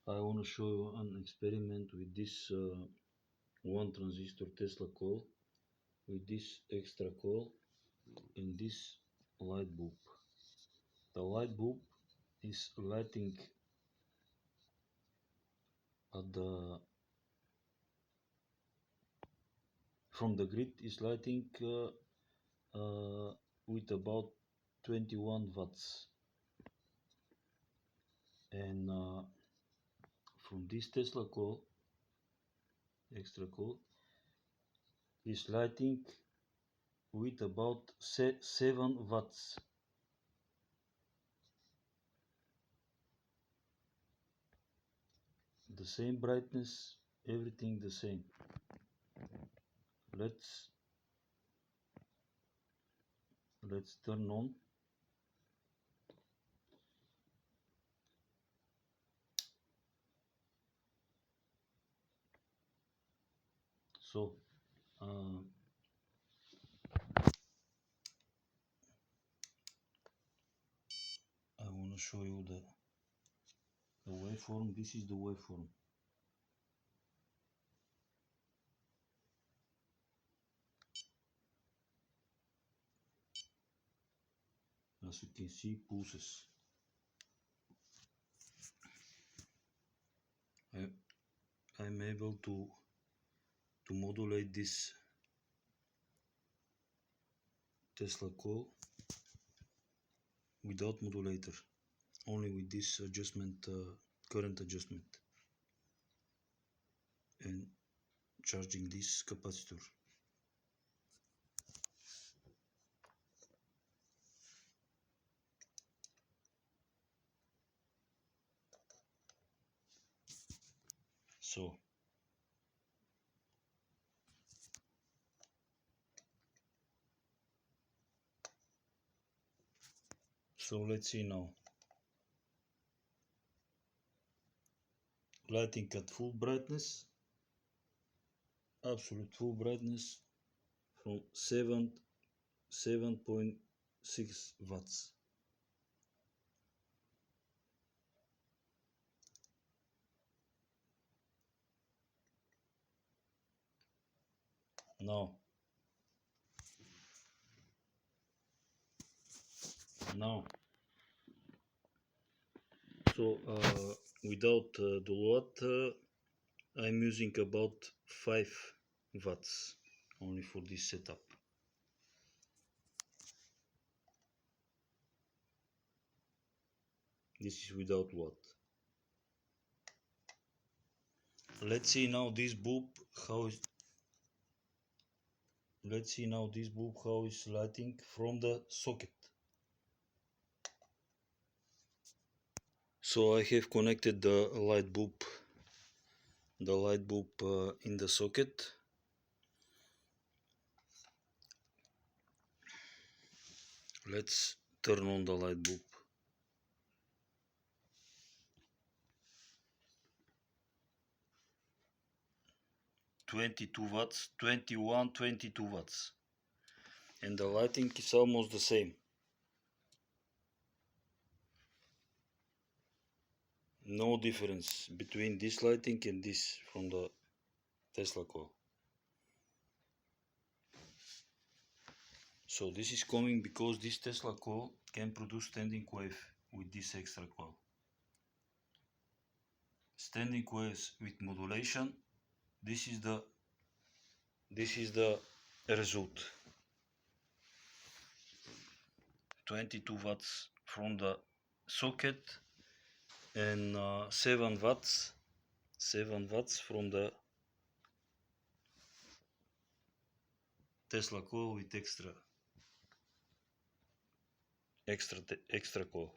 I want to show you an experiment with this one transistor Tesla coil, with this extra coil and this light bulb. The light bulb is lighting at the from the grid, is lighting with about 21 watts, and from this Tesla coil, extra coil, is lighting with about 7 watts. The same brightness, everything the same. Let's turn on. So I want to show you the waveform. This is the waveform. As you can see, pulses. I'm able to modulate this Tesla coil without modulator, only with this adjustment, current adjustment, and charging this capacitor. So let's see now. Lighting at full brightness, absolute full brightness, from 7.6 watts. Now so without the watt, I'm using about 5 watts only for this setup. This is without watt. Let's see now this bulb how is lighting from the socket. So I have connected the light bulb in the socket. Let's turn on the light bulb. (22 watts, 21, 22 watts), and the lighting is almost the same. No difference between this lighting and this from the Tesla coil. So this is coming because this Tesla coil can produce standing wave with this extra coil. Standing waves with modulation. This is the result. 22 watts from the socket and 7 watts from the Tesla coil with extra coil.